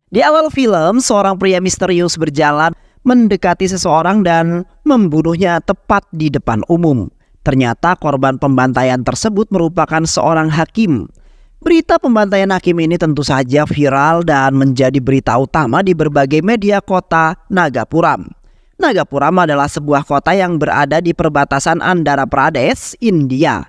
Di awal film, seorang pria misterius berjalan mendekati seseorang dan membunuhnya tepat di depan umum. Ternyata korban pembantaian tersebut merupakan seorang hakim. Berita pembantaian hakim ini tentu saja viral dan menjadi berita utama di berbagai media kota Nagapuram. Nagapuram adalah sebuah kota yang berada di perbatasan Andhra Pradesh, India.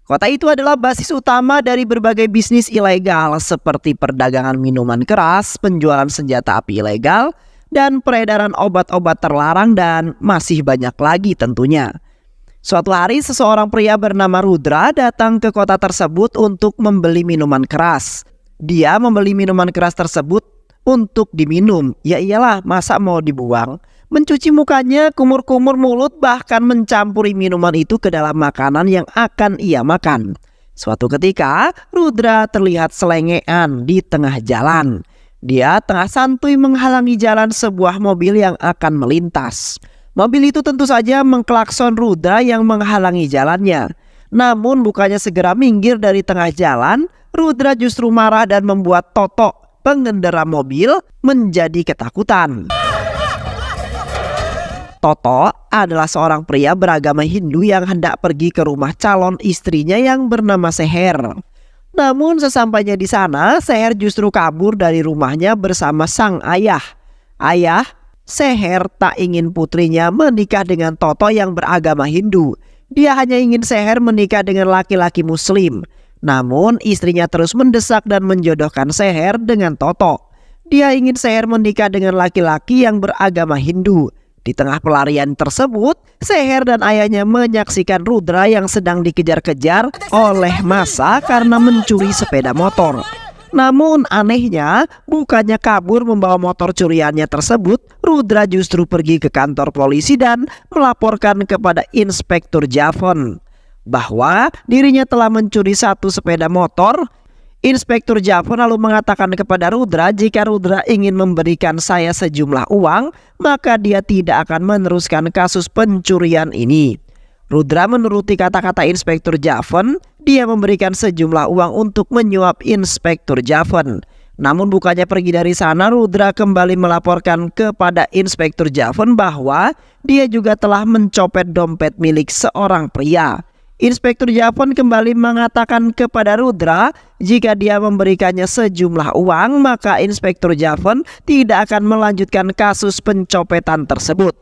Kota itu adalah basis utama dari berbagai bisnis ilegal seperti perdagangan minuman keras, penjualan senjata api ilegal, dan peredaran obat-obat terlarang dan masih banyak lagi tentunya. Suatu hari seseorang pria bernama Rudra datang ke kota tersebut untuk membeli minuman keras. Dia membeli minuman keras tersebut untuk diminum. Ya iyalah, masa mau dibuang? Mencuci mukanya, kumur-kumur mulut, bahkan mencampuri minuman itu ke dalam makanan yang akan ia makan. Suatu ketika, Rudra terlihat selengean di tengah jalan. Dia tengah santuy menghalangi jalan sebuah mobil yang akan melintas. Mobil itu tentu saja mengklakson Rudra yang menghalangi jalannya. Namun bukannya segera minggir dari tengah jalan, Rudra justru marah dan membuat Toto, pengendara mobil, menjadi ketakutan. Toto adalah seorang pria beragama Hindu yang hendak pergi ke rumah calon istrinya yang bernama Seher. Namun sesampainya di sana, Seher justru kabur dari rumahnya bersama sang ayah. Seher tak ingin putrinya menikah dengan Toto yang beragama Hindu. Dia hanya ingin Seher menikah dengan laki-laki Muslim. Namun istrinya terus mendesak dan menjodohkan Seher dengan Toto. Dia ingin Seher menikah dengan laki-laki yang beragama Hindu. Di tengah pelarian tersebut, Seher dan ayahnya menyaksikan Rudra yang sedang dikejar-kejar oleh massa karena mencuri sepeda motor. Namun anehnya, bukannya kabur membawa motor curiannya tersebut, Rudra justru pergi ke kantor polisi dan melaporkan kepada Inspektur Javon bahwa dirinya telah mencuri satu sepeda motor. Inspektur Javon lalu mengatakan kepada Rudra, jika Rudra ingin memberikan saya sejumlah uang, maka dia tidak akan meneruskan kasus pencurian ini. Rudra menuruti kata-kata Inspektur Javon. Dia memberikan sejumlah uang untuk menyuap Inspektur Javon. Namun bukannya pergi dari sana, Rudra kembali melaporkan kepada Inspektur Javon bahwa dia juga telah mencopet dompet milik seorang pria. Inspektur Javon kembali mengatakan kepada Rudra, jika dia memberikannya sejumlah uang, maka Inspektur Javon tidak akan melanjutkan kasus pencopetan tersebut.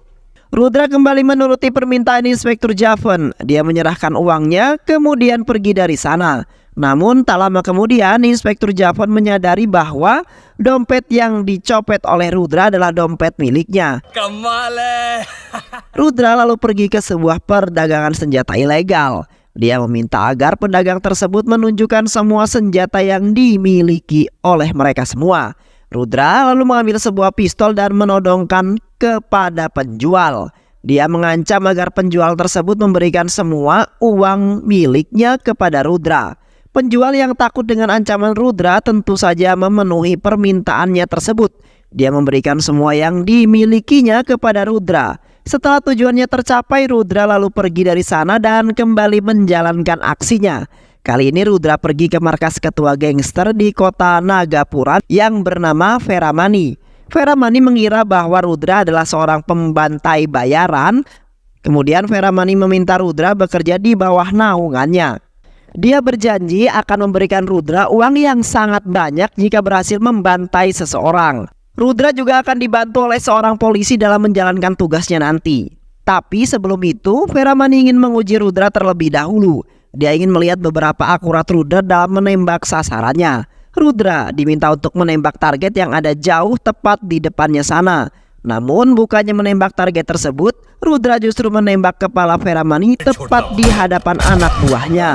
Rudra kembali menuruti permintaan Inspektur Javon. Dia menyerahkan uangnya, kemudian pergi dari sana. Namun tak lama kemudian Inspektur Javon menyadari bahwa dompet yang dicopet oleh Rudra adalah dompet miliknya. Rudra lalu pergi ke sebuah perdagangan senjata ilegal. Dia meminta agar pedagang tersebut menunjukkan semua senjata yang dimiliki oleh mereka semua. Rudra lalu mengambil sebuah pistol dan menodongkan kepada penjual. Dia mengancam agar penjual tersebut memberikan semua uang miliknya kepada Rudra. Penjual yang takut dengan ancaman Rudra tentu saja memenuhi permintaannya tersebut. Dia memberikan semua yang dimilikinya kepada Rudra. Setelah tujuannya tercapai, Rudra lalu pergi dari sana dan kembali menjalankan aksinya. Kali ini Rudra pergi ke markas ketua gangster di kota Nagapuram yang bernama Veramani. Veramani mengira bahwa Rudra adalah seorang pembantai bayaran. Kemudian Veramani meminta Rudra bekerja di bawah naungannya. Dia berjanji akan memberikan Rudra uang yang sangat banyak jika berhasil membantai seseorang. Rudra juga akan dibantu oleh seorang polisi dalam menjalankan tugasnya nanti. Tapi sebelum itu, Veramani ingin menguji Rudra terlebih dahulu. Dia ingin melihat beberapa akurat Rudra dalam menembak sasarannya. Rudra diminta untuk menembak target yang ada jauh tepat di depannya sana. Namun bukannya menembak target tersebut, Rudra justru menembak kepala Veramani tepat di hadapan anak buahnya.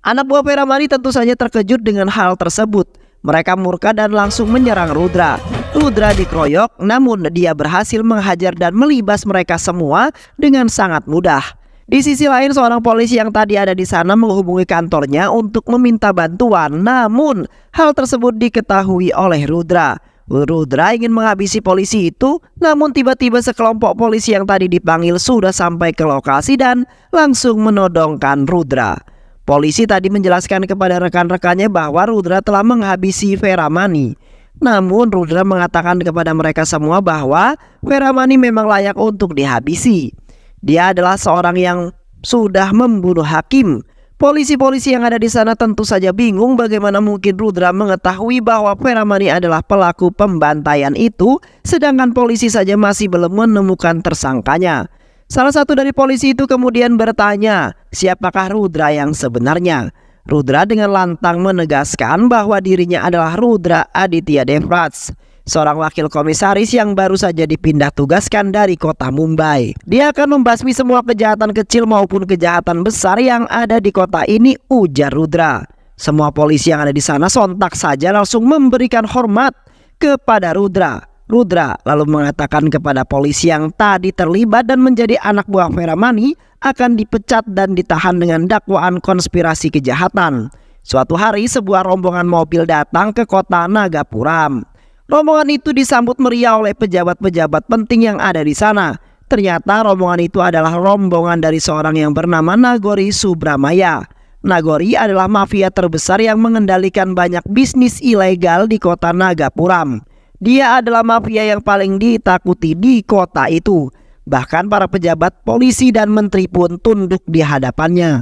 Anak buah Veramani tentu saja terkejut dengan hal tersebut. Mereka murka dan langsung menyerang Rudra. Rudra dikeroyok, namun dia berhasil menghajar dan melibas mereka semua dengan sangat mudah. Di sisi lain, seorang polisi yang tadi ada di sana menghubungi kantornya untuk meminta bantuan. Namun hal tersebut diketahui oleh Rudra. Rudra ingin menghabisi polisi itu, namun tiba-tiba sekelompok polisi yang tadi dipanggil sudah sampai ke lokasi dan langsung menodongkan Rudra. Polisi tadi menjelaskan kepada rekan-rekannya bahwa Rudra telah menghabisi Veramani. Namun Rudra mengatakan kepada mereka semua bahwa Feramani memang layak untuk dihabisi. Dia adalah seorang yang sudah membunuh hakim. Polisi-polisi yang ada di sana tentu saja bingung bagaimana mungkin Rudra mengetahui bahwa Feramani adalah pelaku pembantaian itu, sedangkan polisi saja masih belum menemukan tersangkanya. Salah satu dari polisi itu kemudian bertanya, siapakah Rudra yang sebenarnya? Rudra dengan lantang menegaskan bahwa dirinya adalah Rudra Aditya Devraj, seorang wakil komisaris yang baru saja dipindah tugaskan dari kota Mumbai. Dia akan membasmi semua kejahatan kecil maupun kejahatan besar yang ada di kota ini, ujar Rudra. Semua polisi yang ada di sana sontak saja langsung memberikan hormat kepada Rudra. Rudra lalu mengatakan kepada polisi yang tadi terlibat dan menjadi anak buah Feramani akan dipecat dan ditahan dengan dakwaan konspirasi kejahatan. Suatu hari sebuah rombongan mobil datang ke kota Nagapuram. Rombongan itu disambut meriah oleh pejabat-pejabat penting yang ada di sana. Ternyata rombongan itu adalah rombongan dari seorang yang bernama Nagori Subramaya. Nagori adalah mafia terbesar yang mengendalikan banyak bisnis ilegal di kota Nagapuram. Dia adalah mafia yang paling ditakuti di kota itu. Bahkan para pejabat, polisi, dan menteri pun tunduk di hadapannya.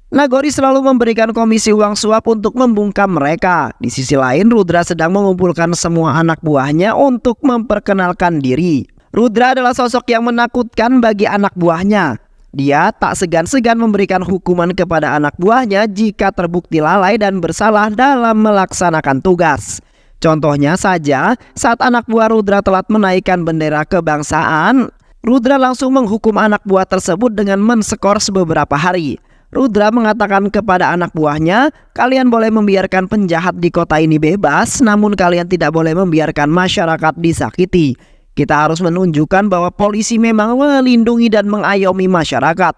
Nagori selalu memberikan komisi uang suap untuk membungkam mereka. Di sisi lain, Rudra sedang mengumpulkan semua anak buahnya untuk memperkenalkan diri. Rudra adalah sosok yang menakutkan bagi anak buahnya. Dia tak segan-segan memberikan hukuman kepada anak buahnya jika terbukti lalai dan bersalah dalam melaksanakan tugas. Contohnya saja, saat anak buah Rudra telat menaikkan bendera kebangsaan, Rudra langsung menghukum anak buah tersebut dengan menskors beberapa hari. Rudra mengatakan kepada anak buahnya, kalian boleh membiarkan penjahat di kota ini bebas, namun kalian tidak boleh membiarkan masyarakat disakiti. Kita harus menunjukkan bahwa polisi memang melindungi dan mengayomi masyarakat.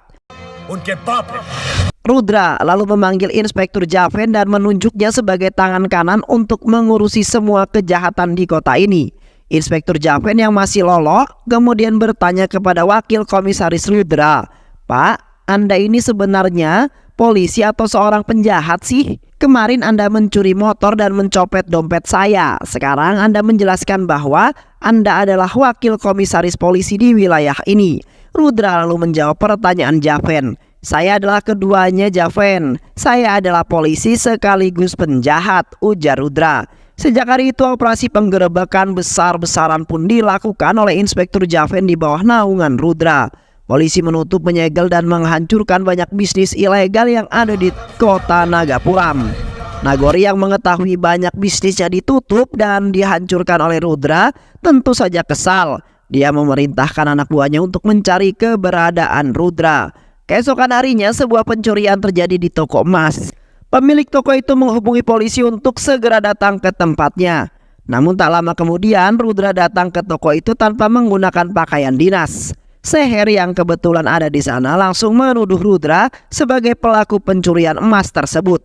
Rudra lalu memanggil Inspektur Javen dan menunjuknya sebagai tangan kanan untuk mengurusi semua kejahatan di kota ini. Inspektur Javen yang masih loloh kemudian bertanya kepada wakil komisaris Rudra, "Pak, Anda ini sebenarnya polisi atau seorang penjahat sih? Kemarin Anda mencuri motor dan mencopet dompet saya. Sekarang Anda menjelaskan bahwa Anda adalah wakil komisaris polisi di wilayah ini." Rudra lalu menjawab pertanyaan Javen. "Saya adalah keduanya, Javen. Saya adalah polisi sekaligus penjahat," ujar Rudra. Sejak hari itu operasi penggerebekan besar-besaran pun dilakukan oleh Inspektur Javen di bawah naungan Rudra. Polisi menutup, menyegel, dan menghancurkan banyak bisnis ilegal yang ada di kota Nagapuram. Nagori yang mengetahui banyak bisnisnya ditutup dan dihancurkan oleh Rudra tentu saja kesal. Dia memerintahkan anak buahnya untuk mencari keberadaan Rudra. Keesokan harinya sebuah pencurian terjadi di toko emas. Pemilik toko itu menghubungi polisi untuk segera datang ke tempatnya. Namun tak lama kemudian Rudra datang ke toko itu tanpa menggunakan pakaian dinas. Seher yang kebetulan ada di sana langsung menuduh Rudra sebagai pelaku pencurian emas tersebut.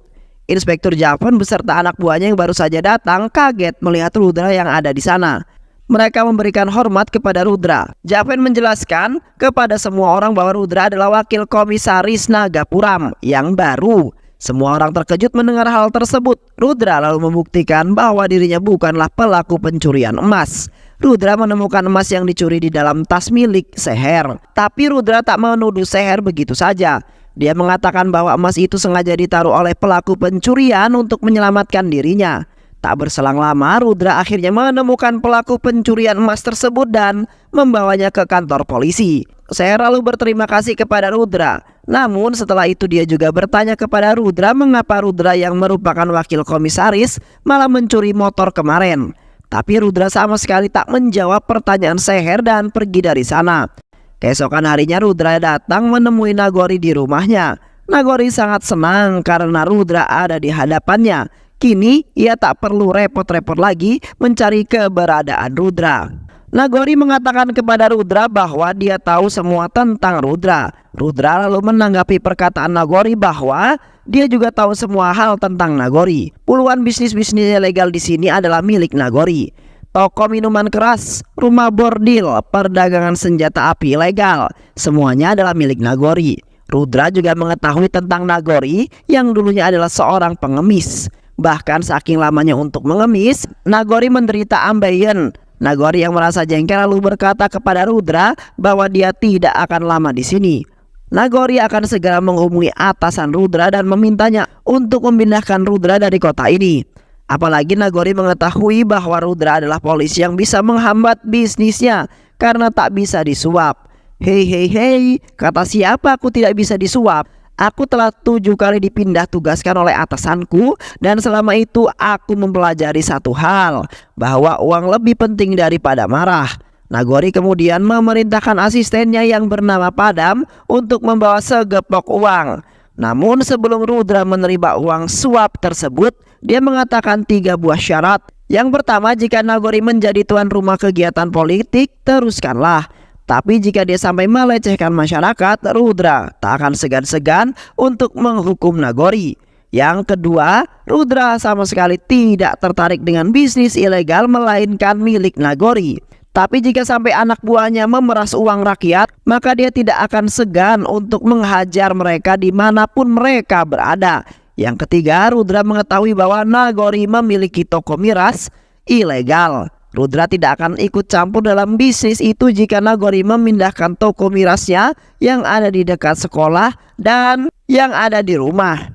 Inspektur Javen beserta anak buahnya yang baru saja datang kaget melihat Rudra yang ada di sana. Mereka memberikan hormat kepada Rudra. Javen menjelaskan kepada semua orang bahwa Rudra adalah wakil komisaris Nagapuram yang baru. Semua orang terkejut mendengar hal tersebut. Rudra lalu membuktikan bahwa dirinya bukanlah pelaku pencurian emas. Rudra menemukan emas yang dicuri di dalam tas milik Seher. Tapi Rudra tak menuduh Seher begitu saja. Dia mengatakan bahwa emas itu sengaja ditaruh oleh pelaku pencurian untuk menyelamatkan dirinya. Tak berselang lama, Rudra akhirnya menemukan pelaku pencurian emas tersebut dan membawanya ke kantor polisi. Seher lalu berterima kasih kepada Rudra. Namun setelah itu dia juga bertanya kepada Rudra mengapa Rudra yang merupakan wakil komisaris malah mencuri motor kemarin. Tapi Rudra sama sekali tak menjawab pertanyaan Seher dan pergi dari sana. Keesokan harinya Rudra datang menemui Nagori di rumahnya. Nagori sangat senang karena Rudra ada di hadapannya. Kini ia tak perlu repot-repot lagi mencari keberadaan Rudra. Nagori mengatakan kepada Rudra bahwa dia tahu semua tentang Rudra. Rudra lalu menanggapi perkataan Nagori bahwa dia juga tahu semua hal tentang Nagori. Puluhan bisnis-bisnis ilegal di sini adalah milik Nagori. Toko minuman keras, rumah bordil, perdagangan senjata api ilegal, semuanya adalah milik Nagori. Rudra juga mengetahui tentang Nagori yang dulunya adalah seorang pengemis. Bahkan saking lamanya untuk mengemis, Nagori menderita ambeien. Nagori yang merasa jengkel lalu berkata kepada Rudra bahwa dia tidak akan lama di sini. Nagori akan segera menghubungi atasan Rudra dan memintanya untuk memindahkan Rudra dari kota ini. Apalagi Nagori mengetahui bahwa Rudra adalah polisi yang bisa menghambat bisnisnya karena tak bisa disuap. Hei, kata siapa aku tidak bisa disuap? Aku telah 7 kali dipindah tugaskan oleh atasanku dan selama itu aku mempelajari satu hal, bahwa uang lebih penting daripada marah. Nagori kemudian memerintahkan asistennya yang bernama Padam untuk membawa segepok uang. Namun sebelum Rudra menerima uang suap tersebut, dia mengatakan 3 buah syarat. Yang pertama, jika Nagori menjadi tuan rumah kegiatan politik, teruskanlah. Tapi jika dia sampai melecehkan masyarakat, Rudra tak akan segan-segan untuk menghukum Nagori. Yang kedua, Rudra sama sekali tidak tertarik dengan bisnis ilegal melainkan milik Nagori. Tapi jika sampai anak buahnya memeras uang rakyat, maka dia tidak akan segan untuk menghajar mereka dimanapun mereka berada. Yang ketiga, Rudra mengetahui bahwa Nagori memiliki toko miras ilegal. Rudra tidak akan ikut campur dalam bisnis itu jika Nagori memindahkan toko mirasnya yang ada di dekat sekolah dan yang ada di rumah.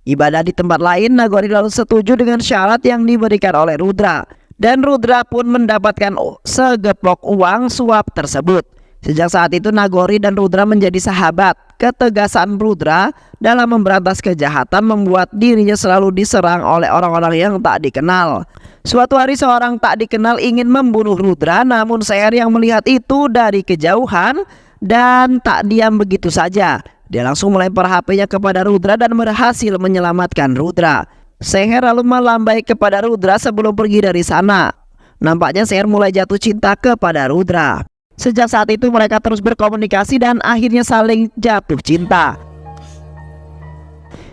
Ibadah di tempat lain, Nagori lalu setuju dengan syarat yang diberikan oleh Rudra. Dan Rudra pun mendapatkan segepok uang suap tersebut. Sejak saat itu Nagori dan Rudra menjadi sahabat. Ketegasan Rudra dalam memberantas kejahatan membuat dirinya selalu diserang oleh orang-orang yang tak dikenal. Suatu hari seorang tak dikenal ingin membunuh Rudra, namun Seher yang melihat itu dari kejauhan dan tak diam begitu saja. Dia langsung melempar HP-nya kepada Rudra dan berhasil menyelamatkan Rudra. Seher lalu melambai kepada Rudra sebelum pergi dari sana. Nampaknya Seher mulai jatuh cinta kepada Rudra. Sejak saat itu mereka terus berkomunikasi dan akhirnya saling jatuh cinta.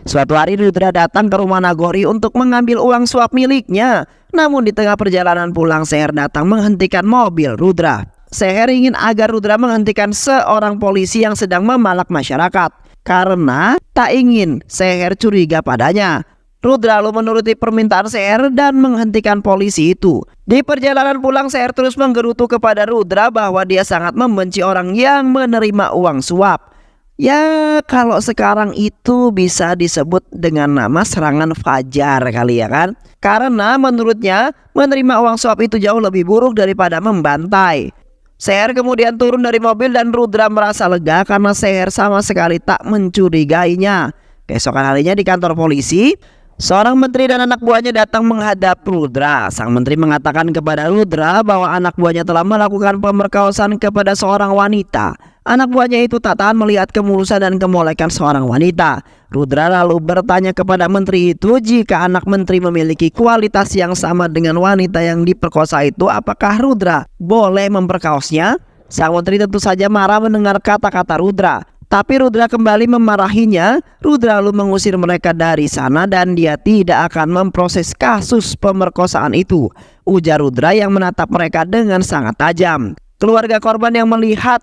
Suatu hari Rudra datang ke rumah Nagori untuk mengambil uang suap miliknya. Namun di tengah perjalanan pulang, Seher datang menghentikan mobil Rudra. Seher ingin agar Rudra menghentikan seorang polisi yang sedang memalak masyarakat karena tak ingin Seher curiga padanya. Rudra lalu menuruti permintaan Seher dan menghentikan polisi itu. Di perjalanan pulang, Seher terus menggerutu kepada Rudra bahwa dia sangat membenci orang yang menerima uang suap. Ya, kalau sekarang itu bisa disebut dengan nama serangan fajar kali ya kan? Karena menurutnya menerima uang suap itu jauh lebih buruk daripada membantai. Seher kemudian turun dari mobil dan Rudra merasa lega karena Seher sama sekali tak mencurigainya. Keesokan harinya di kantor polisi, seorang menteri dan anak buahnya datang menghadap Rudra. Sang menteri mengatakan kepada Rudra bahwa anak buahnya telah melakukan pemerkosaan kepada seorang wanita. Anak buahnya itu tak tahan melihat kemulusan dan kemolekan seorang wanita. Rudra lalu bertanya kepada menteri itu, jika anak menteri memiliki kualitas yang sama dengan wanita yang diperkosa itu, apakah Rudra boleh memperkaosnya? Sang menteri tentu saja marah mendengar kata-kata Rudra. Tapi Rudra kembali memarahinya. Rudra lalu mengusir mereka dari sana dan dia tidak akan memproses kasus pemerkosaan itu, ujar Rudra yang menatap mereka dengan sangat tajam. Keluarga korban yang melihat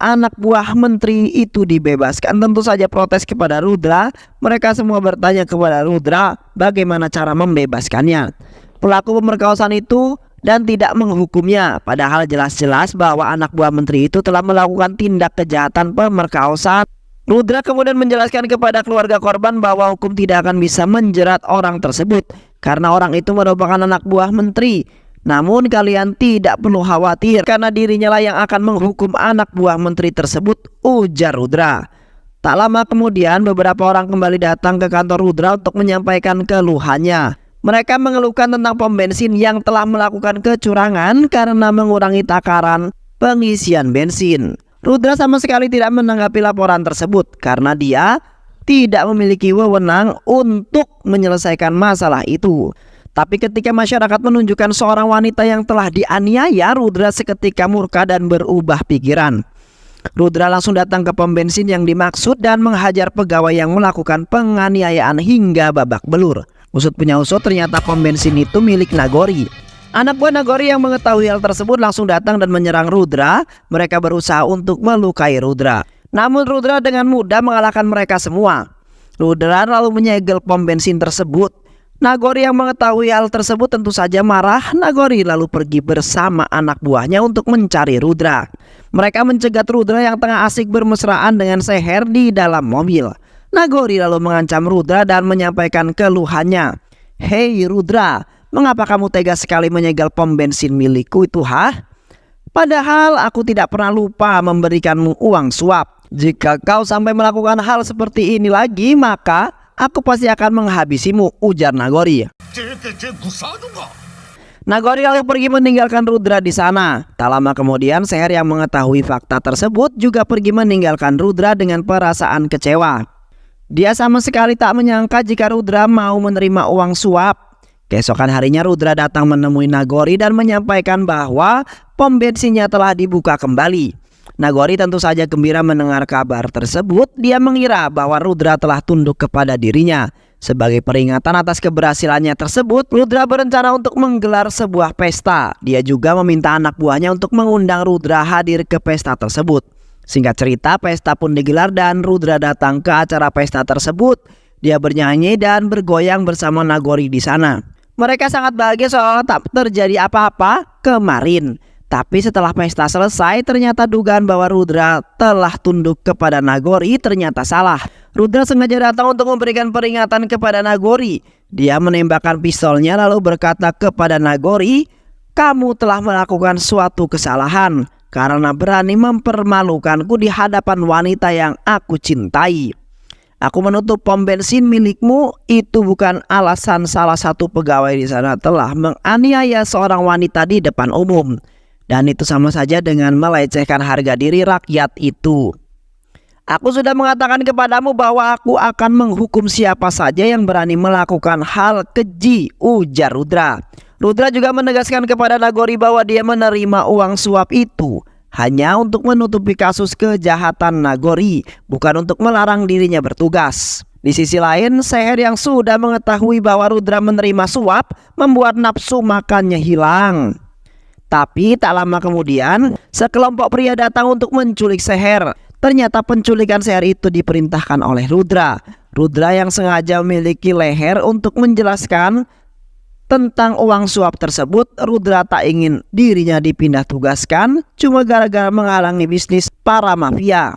anak buah menteri itu dibebaskan tentu saja protes kepada Rudra. Mereka semua bertanya kepada Rudra bagaimana cara membebaskannya pelaku pemerkosaan itu dan tidak menghukumnya, padahal jelas-jelas bahwa anak buah menteri itu telah melakukan tindak kejahatan pemerkosaan. Rudra kemudian menjelaskan kepada keluarga korban bahwa hukum tidak akan bisa menjerat orang tersebut karena orang itu merupakan anak buah menteri. Namun kalian tidak perlu khawatir karena dirinya lah yang akan menghukum anak buah menteri tersebut, ujar Rudra. Tak lama kemudian beberapa orang kembali datang ke kantor Rudra untuk menyampaikan keluhannya. Mereka mengeluhkan tentang pom bensin yang telah melakukan kecurangan karena mengurangi takaran pengisian bensin. Rudra sama sekali tidak menanggapi laporan tersebut karena dia tidak memiliki wewenang untuk menyelesaikan masalah itu. Tapi ketika masyarakat menunjukkan seorang wanita yang telah dianiaya, Rudra seketika murka dan berubah pikiran. Rudra langsung datang ke pom bensin yang dimaksud dan menghajar pegawai yang melakukan penganiayaan hingga babak belur. Usut punya usut, ternyata pom bensin itu milik Nagori. Anak buah Nagori yang mengetahui hal tersebut langsung datang dan menyerang Rudra. Mereka berusaha untuk melukai Rudra. Namun Rudra dengan mudah mengalahkan mereka semua. Rudra lalu menyegel pom bensin tersebut. Nagori yang mengetahui hal tersebut tentu saja marah. Nagori lalu pergi bersama anak buahnya untuk mencari Rudra. Mereka mencegat Rudra yang tengah asik bermesraan dengan Seher di dalam mobil. Nagori lalu mengancam Rudra dan menyampaikan keluhannya. "Hei Rudra, mengapa kamu tega sekali menyegel pom bensin milikku itu, ha? Padahal aku tidak pernah lupa memberikanmu uang suap. Jika kau sampai melakukan hal seperti ini lagi, maka aku pasti akan menghabisimu," ujar Nagori. Nagori lalu pergi meninggalkan Rudra di sana. Tak lama kemudian, Seher yang mengetahui fakta tersebut juga pergi meninggalkan Rudra dengan perasaan kecewa. Dia sama sekali tak menyangka jika Rudra mau menerima uang suap. Keesokan harinya Rudra datang menemui Nagori dan menyampaikan bahwa pom bensinnya telah dibuka kembali. Nagori tentu saja gembira mendengar kabar tersebut. Dia mengira bahwa Rudra telah tunduk kepada dirinya. Sebagai peringatan atas keberhasilannya tersebut, Rudra berencana untuk menggelar sebuah pesta. Dia juga meminta anak buahnya untuk mengundang Rudra hadir ke pesta tersebut. Singkat cerita, pesta pun digelar dan Rudra datang ke acara pesta tersebut. Dia bernyanyi dan bergoyang bersama Nagori di sana. Mereka sangat bahagia seolah tak terjadi apa-apa kemarin. Tapi setelah pesta selesai, ternyata dugaan bahwa Rudra telah tunduk kepada Nagori ternyata salah. Rudra sengaja datang untuk memberikan peringatan kepada Nagori. Dia menembakkan pistolnya lalu berkata kepada Nagori, "Kamu telah melakukan suatu kesalahan karena berani mempermalukanku di hadapan wanita yang aku cintai. Aku menutup pom bensin milikmu itu bukan alasan salah satu pegawai di sana telah menganiaya seorang wanita di depan umum. Dan itu sama saja dengan melecehkan harga diri rakyat itu. Aku sudah mengatakan kepadamu bahwa aku akan menghukum siapa saja yang berani melakukan hal keji," ujar Rudra. Rudra juga menegaskan kepada Nagori bahwa dia menerima uang suap itu hanya untuk menutupi kasus kejahatan Nagori, bukan untuk melarang dirinya bertugas. Di sisi lain, Seher yang sudah mengetahui bahwa Rudra menerima suap membuat nafsu makannya hilang. Tapi tak lama kemudian, sekelompok pria datang untuk menculik Seher. Ternyata penculikan Seher itu diperintahkan oleh Rudra. Rudra yang sengaja memiliki leher untuk menjelaskan tentang uang suap tersebut. Rudra tak ingin dirinya dipindah tugaskan cuma gara-gara menghalangi bisnis para mafia.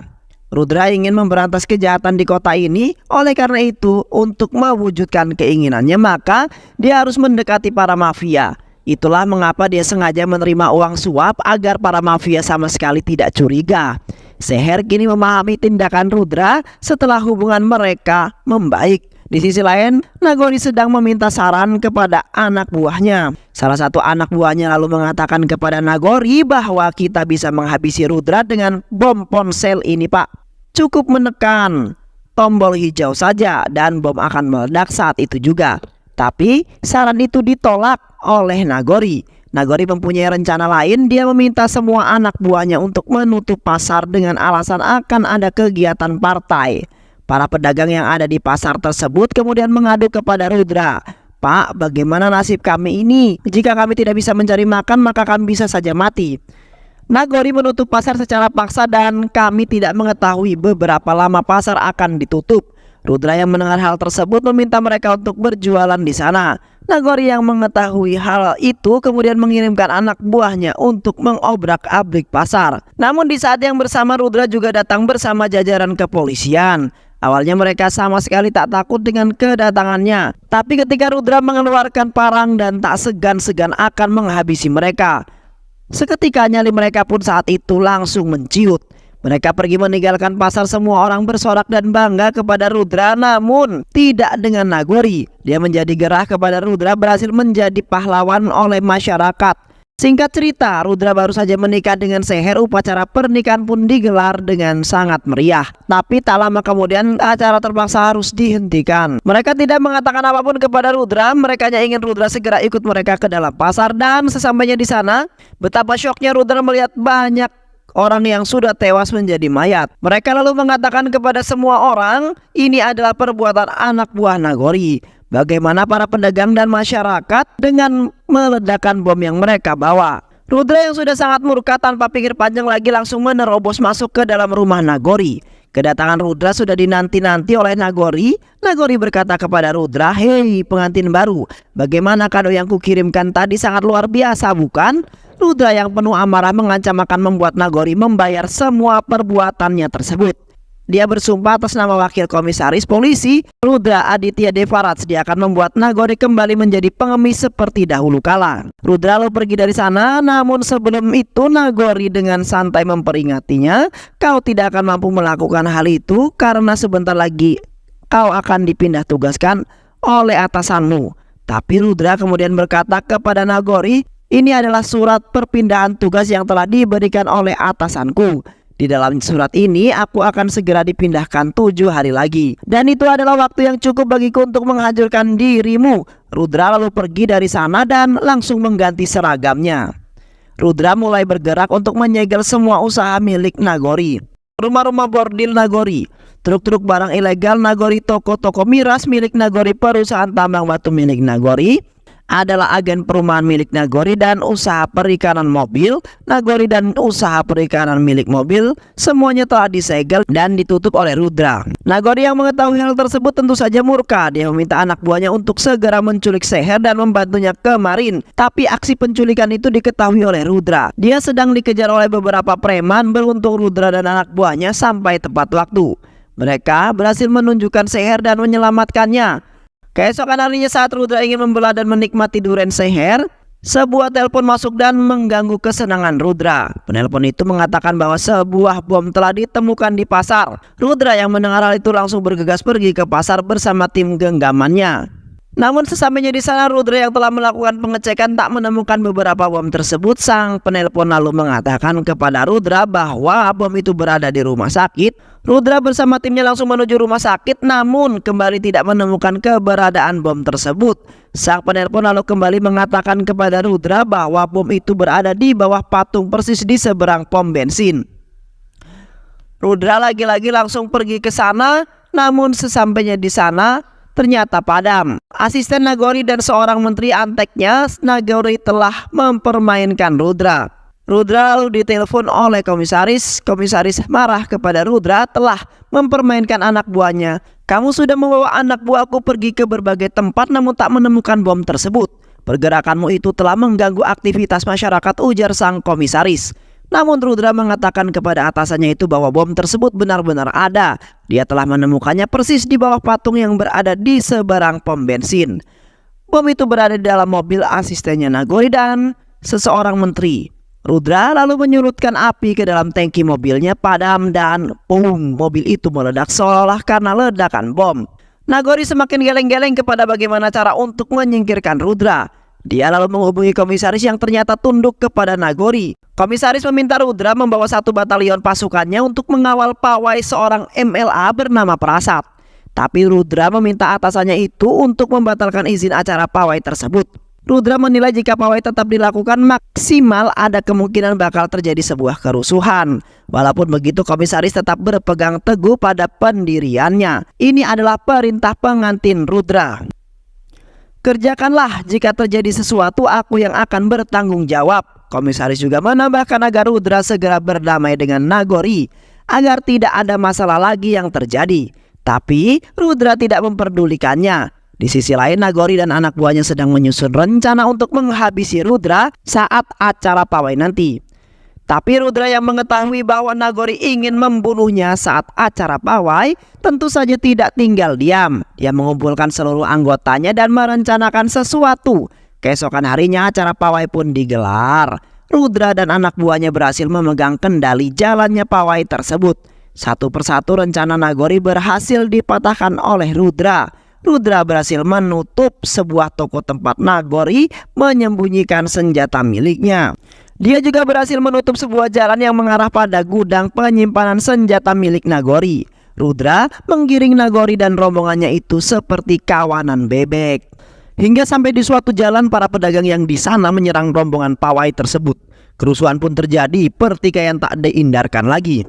Rudra ingin memberantas kejahatan di kota ini. Oleh karena itu, untuk mewujudkan keinginannya, maka dia harus mendekati para mafia. Itulah mengapa dia sengaja menerima uang suap agar para mafia sama sekali tidak curiga. Seher kini memahami tindakan Rudra setelah hubungan mereka membaik. Di sisi lain, Nagori sedang meminta saran kepada anak buahnya. Salah satu anak buahnya lalu mengatakan kepada Nagori bahwa kita bisa menghabisi Rudra dengan bom ponsel ini, Pak. Cukup menekan tombol hijau saja dan bom akan meledak saat itu juga. Tapi saran itu ditolak oleh Nagori. Nagori mempunyai rencana lain. Dia meminta semua anak buahnya untuk menutup pasar dengan alasan akan ada kegiatan partai. Para pedagang yang ada di pasar tersebut kemudian mengadu kepada Rudra. "Pak, bagaimana nasib kami ini? Jika kami tidak bisa mencari makan, maka kami bisa saja mati. Nagori menutup pasar secara paksa dan kami tidak mengetahui beberapa lama pasar akan ditutup." Rudra yang mendengar hal tersebut meminta mereka untuk berjualan di sana. Nagori yang mengetahui hal itu kemudian mengirimkan anak buahnya untuk mengobrak-abrik pasar. Namun di saat yang bersama, Rudra juga datang bersama jajaran kepolisian. Awalnya mereka sama sekali tak takut dengan kedatangannya. Tapi ketika Rudra mengeluarkan parang dan tak segan-segan akan menghabisi mereka, seketika nyali mereka pun saat itu langsung menciut. Mereka pergi meninggalkan pasar. Semua orang bersorak dan bangga kepada Rudra, namun tidak dengan Nagori. Dia menjadi gerah kepada Rudra berhasil menjadi pahlawan oleh masyarakat. Singkat cerita, Rudra baru saja menikah dengan Seher. Upacara pernikahan pun digelar dengan sangat meriah. Tapi tak lama kemudian acara terpaksa harus dihentikan. Mereka tidak mengatakan apapun kepada Rudra. Mereka hanya ingin Rudra segera ikut mereka ke dalam pasar. Dan sesampainya di sana, betapa syoknya Rudra melihat banyak orang yang sudah tewas menjadi mayat. Mereka lalu mengatakan kepada semua orang, ini adalah perbuatan anak buah Nagori. Bagaimana para pedagang dan masyarakat dengan meledakkan bom yang mereka bawa. Rudra yang sudah sangat murka tanpa pikir panjang lagi langsung menerobos masuk ke dalam rumah Nagori. Kedatangan Rudra sudah dinanti-nanti oleh Nagori. Nagori berkata kepada Rudra, "Hei pengantin baru, bagaimana kado yang kukirimkan tadi sangat luar biasa bukan?" Rudra yang penuh amarah mengancam akan membuat Nagori membayar semua perbuatannya tersebut. Dia bersumpah atas nama wakil komisaris polisi Rudra Aditya Devarats dia akan membuat Nagori kembali menjadi pengemis seperti dahulu kala. Rudra lalu pergi dari sana, namun sebelum itu Nagori dengan santai memperingatinya, "Kau tidak akan mampu melakukan hal itu karena sebentar lagi kau akan dipindah tugaskan oleh atasanmu." Tapi Rudra kemudian berkata kepada Nagori, "Ini adalah surat perpindahan tugas yang telah diberikan oleh atasanku. Di dalam surat ini aku akan segera dipindahkan 7 hari lagi. Dan itu adalah waktu yang cukup bagiku untuk menghancurkan dirimu." Rudra lalu pergi dari sana dan langsung mengganti seragamnya. Rudra mulai bergerak untuk menyegel semua usaha milik Nagori. Rumah-rumah bordil Nagori, truk-truk barang ilegal Nagori, toko-toko miras milik Nagori, perusahaan tambang batu milik Nagori, adalah agen perumahan milik Nagori, dan usaha perikanan mobil Nagori dan usaha perikanan milik mobil semuanya telah disegel dan ditutup oleh Rudra. Nagori yang mengetahui hal tersebut tentu saja murka. Dia meminta anak buahnya untuk segera menculik Seher dan membantunya kemarin. Tapi aksi penculikan itu diketahui oleh Rudra. Dia sedang dikejar oleh beberapa preman. Beruntung Rudra dan anak buahnya sampai tepat waktu. Mereka berhasil menunjukkan Seher dan menyelamatkannya. Keesokan harinya saat Rudra ingin membelah dan menikmati durian Seher, sebuah telepon masuk dan mengganggu kesenangan Rudra. Penelpon itu mengatakan bahwa sebuah bom telah ditemukan di pasar. Rudra yang mendengar hal itu langsung bergegas pergi ke pasar bersama tim genggamannya. Namun sesampainya di sana, Rudra yang telah melakukan pengecekan tak menemukan beberapa bom tersebut. Sang penelpon lalu mengatakan kepada Rudra bahwa bom itu berada di rumah sakit. Rudra bersama timnya langsung menuju rumah sakit, namun kembali tidak menemukan keberadaan bom tersebut. Sang penelpon lalu kembali mengatakan kepada Rudra bahwa bom itu berada di bawah patung persis di seberang pom bensin. Rudra lagi-lagi langsung pergi ke sana, namun sesampainya di sana ternyata padam. Asisten Nagori dan seorang menteri anteknya Nagori telah mempermainkan Rudra. Rudra lalu ditelepon oleh komisaris. Komisaris marah kepada Rudra telah mempermainkan anak buahnya. "Kamu sudah membawa anak buahku pergi ke berbagai tempat namun tak menemukan bom tersebut. Pergerakanmu itu telah mengganggu aktivitas masyarakat," ujar sang komisaris. Namun Rudra mengatakan kepada atasannya itu bahwa bom tersebut benar-benar ada. Dia telah menemukannya persis di bawah patung yang berada di seberang pom bensin. Bom itu berada di dalam mobil asistennya Nagori dan seseorang menteri. Rudra lalu menyurutkan api ke dalam tangki mobilnya, padam dan boom, mobil itu meledak seolah karena ledakan bom. Nagori semakin geleng-geleng kepada bagaimana cara untuk menyingkirkan Rudra. Dia lalu menghubungi komisaris yang ternyata tunduk kepada Nagori. Komisaris meminta Rudra membawa 1 batalion pasukannya untuk mengawal pawai seorang MLA bernama Prasad. Tapi Rudra meminta atasannya itu untuk membatalkan izin acara pawai tersebut. Rudra menilai jika pawai tetap dilakukan maksimal ada kemungkinan bakal terjadi sebuah kerusuhan. Walaupun begitu, komisaris tetap berpegang teguh pada pendiriannya. Ini adalah perintah pengantin Rudra. "Kerjakanlah, jika terjadi sesuatu aku yang akan bertanggung jawab." Komisaris juga menambahkan agar Rudra segera berdamai dengan Nagori agar tidak ada masalah lagi yang terjadi. Tapi Rudra tidak memperdulikannya. Di sisi lain, Nagori dan anak buahnya sedang menyusun rencana untuk menghabisi Rudra saat acara pawai nanti. Tapi Rudra yang mengetahui bahwa Nagori ingin membunuhnya saat acara pawai tentu saja tidak tinggal diam. Dia mengumpulkan seluruh anggotanya dan merencanakan sesuatu. Keesokan harinya acara pawai pun digelar. Rudra dan anak buahnya berhasil memegang kendali jalannya pawai tersebut. Satu persatu rencana Nagori berhasil dipatahkan oleh Rudra. Rudra berhasil menutup sebuah toko tempat Nagori menyembunyikan senjata miliknya. Dia juga berhasil menutup sebuah jalan yang mengarah pada gudang penyimpanan senjata milik Nagori. Rudra menggiring Nagori dan rombongannya itu seperti kawanan bebek. Hingga sampai di suatu jalan, para pedagang yang di sana menyerang rombongan pawai tersebut. Kerusuhan pun terjadi, pertikaian tak dihindarkan lagi.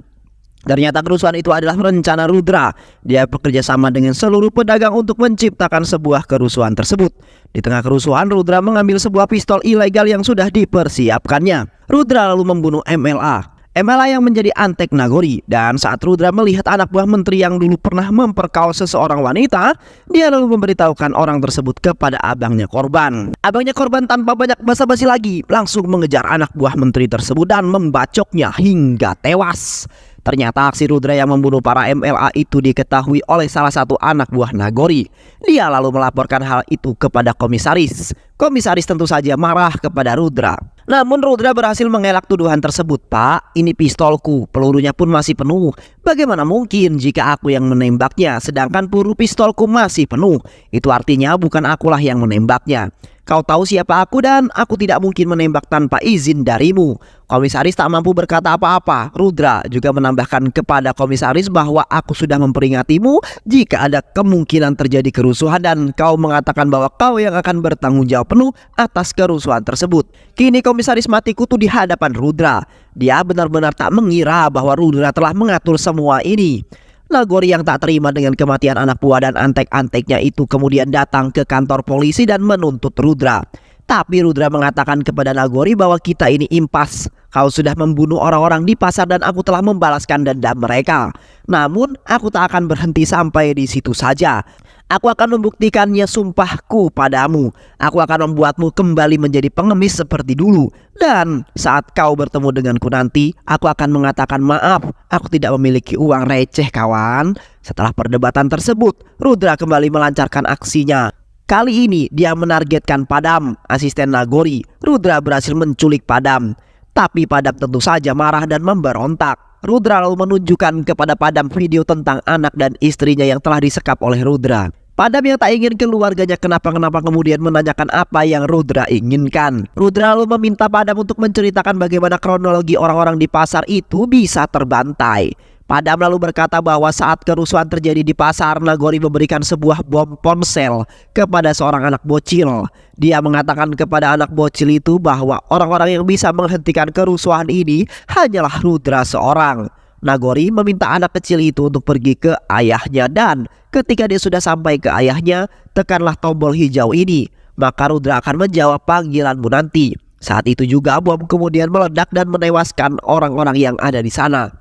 Ternyata kerusuhan itu adalah rencana Rudra. Dia bekerja sama dengan seluruh pedagang untuk menciptakan sebuah kerusuhan tersebut. Di tengah kerusuhan, Rudra mengambil sebuah pistol ilegal yang sudah dipersiapkannya. Rudra lalu membunuh MLA. MLA yang menjadi antek Nagori. Dan saat Rudra melihat anak buah menteri yang dulu pernah memperkaos seseorang wanita, dia lalu memberitahukan orang tersebut kepada abangnya korban. Abangnya korban tanpa banyak basa-basi lagi langsung mengejar anak buah menteri tersebut dan membacoknya hingga tewas. Ternyata aksi Rudra yang membunuh para MLA itu diketahui oleh salah satu anak buah Nagori. Dia lalu melaporkan hal itu kepada komisaris. Komisaris tentu saja marah kepada Rudra. Namun Rudra berhasil mengelak tuduhan tersebut. "Pak, ini pistolku, pelurunya pun masih penuh. Bagaimana mungkin jika aku yang menembaknya sedangkan peluru pistolku masih penuh? Itu artinya bukan akulah yang menembaknya. Kau tahu siapa aku dan aku tidak mungkin menembak tanpa izin darimu." Komisaris tak mampu berkata apa-apa. Rudra juga menambahkan kepada komisaris bahwa aku sudah memperingatimu jika ada kemungkinan terjadi kerusuhan dan kau mengatakan bahwa kau yang akan bertanggung jawab penuh atas kerusuhan tersebut. Kini komisaris mati kutu di hadapan Rudra. Dia benar-benar tak mengira bahwa Rudra telah mengatur semua ini. Nagori yang tak terima dengan kematian anak buah dan antek-anteknya itu kemudian datang ke kantor polisi dan menuntut Rudra. Tapi Rudra mengatakan kepada Nagori bahwa kita ini impas. Kau sudah membunuh orang-orang di pasar dan aku telah membalaskan dendam mereka. Namun aku tak akan berhenti sampai di situ saja. Aku akan membuktikannya sumpahku padamu. Aku akan membuatmu kembali menjadi pengemis seperti dulu. Dan saat kau bertemu denganku nanti, aku akan mengatakan maaf. Aku tidak memiliki uang receh kawan. Setelah perdebatan tersebut, Rudra kembali melancarkan aksinya. Kali ini dia menargetkan Padam, asisten Nagori. Rudra berhasil menculik Padam. Tapi Padam tentu saja marah dan memberontak. Rudra lalu menunjukkan kepada Padam video tentang anak dan istrinya yang telah disekap oleh Rudra. Padam yang tak ingin keluarganya kenapa-kenapa kemudian menanyakan apa yang Rudra inginkan. Rudra lalu meminta Padam untuk menceritakan bagaimana kronologi orang-orang di pasar itu bisa terbantai. Padam lalu berkata bahwa saat kerusuhan terjadi di pasar, Nagori memberikan sebuah bom ponsel kepada seorang anak bocil. Dia mengatakan kepada anak bocil itu bahwa orang-orang yang bisa menghentikan kerusuhan ini hanyalah Rudra seorang. Nagori meminta anak kecil itu untuk pergi ke ayahnya dan ketika dia sudah sampai ke ayahnya, tekanlah tombol hijau ini. Maka Rudra akan menjawab panggilanmu nanti. Saat itu juga bom kemudian meledak dan menewaskan orang-orang yang ada di sana.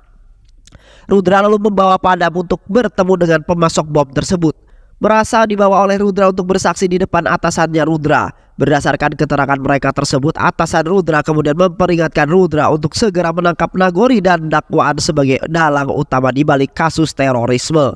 Rudra lalu membawa Padam untuk bertemu dengan pemasok bom tersebut. Merasa dibawa oleh Rudra untuk bersaksi di depan atasannya Rudra. Berdasarkan keterangan mereka tersebut, atasan Rudra kemudian memperingatkan Rudra untuk segera menangkap Nagori dan dakwaan sebagai dalang utama di balik kasus terorisme.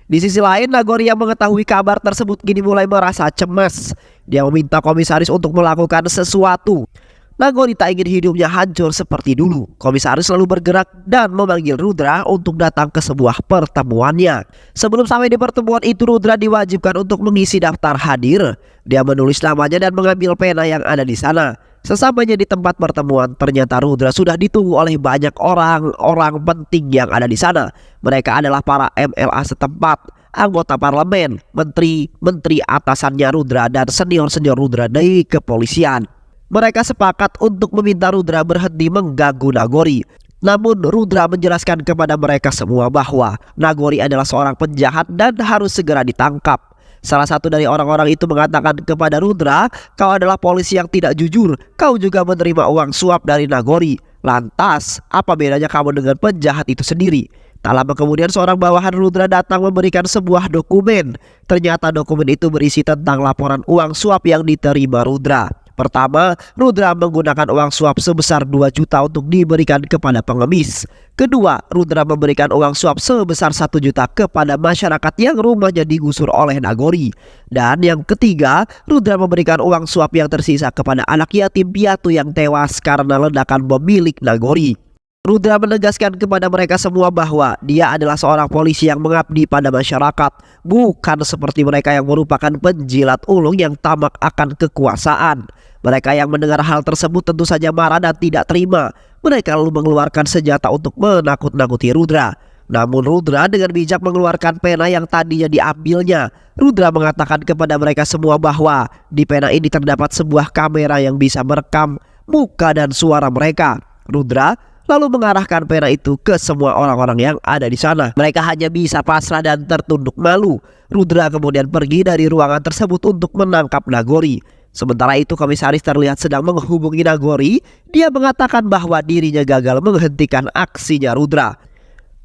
Di sisi lain, Nagori yang mengetahui kabar tersebut kini mulai merasa cemas. Dia meminta komisaris untuk melakukan sesuatu. Nagori tak ingin hidupnya hancur seperti dulu. Komisaris lalu bergerak dan memanggil Rudra untuk datang ke sebuah pertemuannya. Sebelum sampai di pertemuan itu, Rudra diwajibkan untuk mengisi daftar hadir. Dia menulis namanya dan mengambil pena yang ada di sana. Sesampainya di tempat pertemuan, ternyata Rudra sudah ditunggu oleh banyak orang-orang penting yang ada di sana. Mereka adalah para MLA setempat, anggota parlemen, menteri atasannya Rudra, dan senior-senior Rudra dari kepolisian. Mereka sepakat untuk meminta Rudra berhenti mengganggu Nagori. Namun Rudra menjelaskan kepada mereka semua bahwa Nagori adalah seorang penjahat dan harus segera ditangkap. Salah satu dari orang-orang itu mengatakan kepada Rudra, "Kau adalah polisi yang tidak jujur. Kau juga menerima uang suap dari Nagori. Lantas, apa bedanya kamu dengan penjahat itu sendiri?" Tak lama kemudian seorang bawahan Rudra datang memberikan sebuah dokumen. Ternyata dokumen itu berisi tentang laporan uang suap yang diterima Rudra. Pertama, Rudra menggunakan uang suap sebesar 2 juta untuk diberikan kepada pengemis. Kedua, Rudra memberikan uang suap sebesar 1 juta kepada masyarakat yang rumahnya digusur oleh Nagori. Dan yang ketiga, Rudra memberikan uang suap yang tersisa kepada anak yatim piatu yang tewas karena ledakan bom milik Nagori. Rudra menegaskan kepada mereka semua bahwa dia adalah seorang polisi yang mengabdi pada masyarakat, bukan seperti mereka yang merupakan penjilat ulung yang tamak akan kekuasaan. Mereka yang mendengar hal tersebut tentu saja marah dan tidak terima. Mereka lalu mengeluarkan senjata untuk menakut-nakuti Rudra. Namun Rudra dengan bijak mengeluarkan pena yang tadinya diambilnya. Rudra mengatakan kepada mereka semua bahwa di pena ini terdapat sebuah kamera yang bisa merekam muka dan suara mereka. Rudra lalu mengarahkan pena itu ke semua orang-orang yang ada di sana. Mereka hanya bisa pasrah dan tertunduk malu. Rudra kemudian pergi dari ruangan tersebut untuk menangkap Nagori. Sementara itu komisaris terlihat sedang menghubungi Nagori. Dia mengatakan bahwa dirinya gagal menghentikan aksinya Rudra.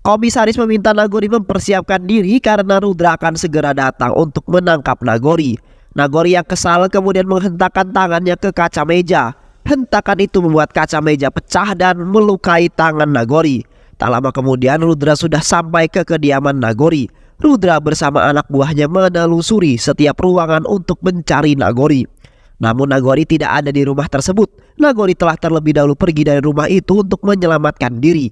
Komisaris meminta Nagori mempersiapkan diri karena Rudra akan segera datang untuk menangkap Nagori. Nagori yang kesal kemudian menghentakkan tangannya ke kaca meja. Hentakan itu membuat kaca meja pecah dan melukai tangan Nagori. Tak lama kemudian Rudra sudah sampai ke kediaman Nagori. Rudra bersama anak buahnya menelusuri setiap ruangan untuk mencari Nagori. Namun Nagori tidak ada di rumah tersebut. Nagori telah terlebih dahulu pergi dari rumah itu untuk menyelamatkan diri.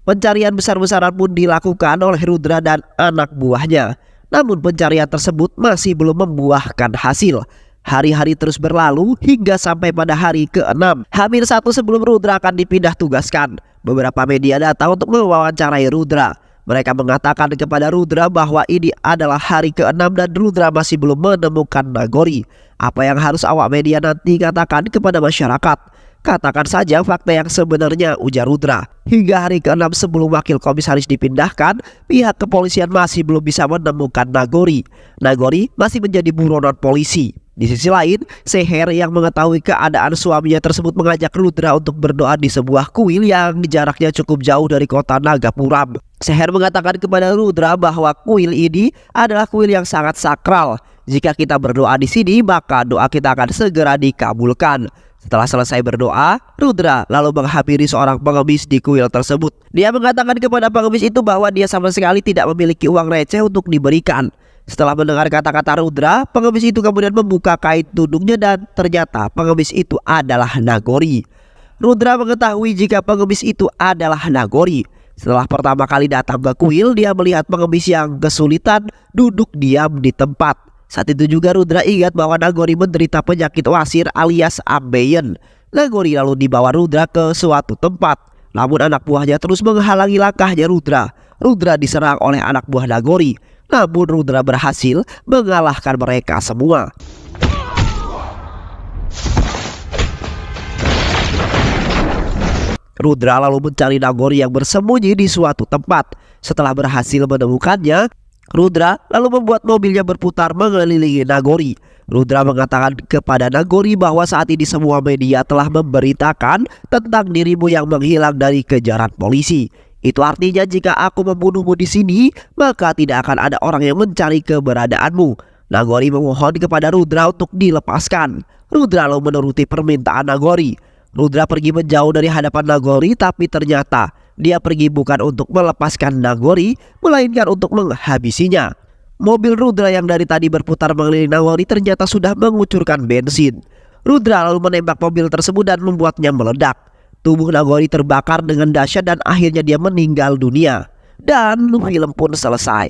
Pencarian besar-besaran pun dilakukan oleh Rudra dan anak buahnya. Namun pencarian tersebut masih belum membuahkan hasil. Hari-hari terus berlalu hingga sampai pada hari ke-6. Hampir satu sebelum Rudra akan dipindah tugaskan, beberapa media datang untuk mewawancarai Rudra. Mereka mengatakan kepada Rudra bahwa ini adalah hari ke-6 dan Rudra masih belum menemukan Nagori. Apa yang harus awak media nanti katakan kepada masyarakat? Katakan saja fakta yang sebenarnya, ujar Rudra. Hingga hari ke-6 sebelum wakil komisaris dipindahkan, pihak kepolisian masih belum bisa menemukan Nagori. Nagori masih menjadi buronan polisi. Di sisi lain, Seher yang mengetahui keadaan suaminya tersebut mengajak Rudra untuk berdoa di sebuah kuil yang jaraknya cukup jauh dari kota Nagapuram. Seher mengatakan kepada Rudra bahwa kuil ini adalah kuil yang sangat sakral. Jika kita berdoa di sini, maka doa kita akan segera dikabulkan. Setelah selesai berdoa, Rudra lalu menghampiri seorang pengemis di kuil tersebut. Dia mengatakan kepada pengemis itu bahwa dia sama sekali tidak memiliki uang receh untuk diberikan. Setelah mendengar kata-kata Rudra, pengemis itu kemudian membuka kain tudungnya dan ternyata pengemis itu adalah Nagori. Rudra mengetahui jika pengemis itu adalah Nagori. Setelah pertama kali datang ke kuil, dia melihat pengemis yang kesulitan duduk diam di tempat. Saat itu juga Rudra ingat bahwa Nagori menderita penyakit wasir alias ambeien. Nagori lalu dibawa Rudra ke suatu tempat. Namun anak buahnya terus menghalangi langkahnya Rudra. Rudra diserang oleh anak buah Nagori. Namun Rudra berhasil mengalahkan mereka semua. Rudra lalu mencari Nagori yang bersembunyi di suatu tempat. Setelah berhasil menemukannya, Rudra lalu membuat mobilnya berputar mengelilingi Nagori. Rudra mengatakan kepada Nagori bahwa saat ini semua media telah memberitakan tentang dirimu yang menghilang dari kejaran polisi. Itu artinya jika aku membunuhmu di sini, maka tidak akan ada orang yang mencari keberadaanmu. Nagori memohon kepada Rudra untuk dilepaskan. Rudra lalu menuruti permintaan Nagori. Rudra pergi menjauh dari hadapan Nagori, tapi ternyata dia pergi bukan untuk melepaskan Nagori, melainkan untuk menghabisinya. Mobil Rudra yang dari tadi berputar mengelilingi Nagori ternyata sudah mengucurkan bensin. Rudra lalu menembak mobil tersebut dan membuatnya meledak. Tubuh Nagori terbakar dengan dahsyat dan akhirnya dia meninggal dunia. Dan film pun selesai.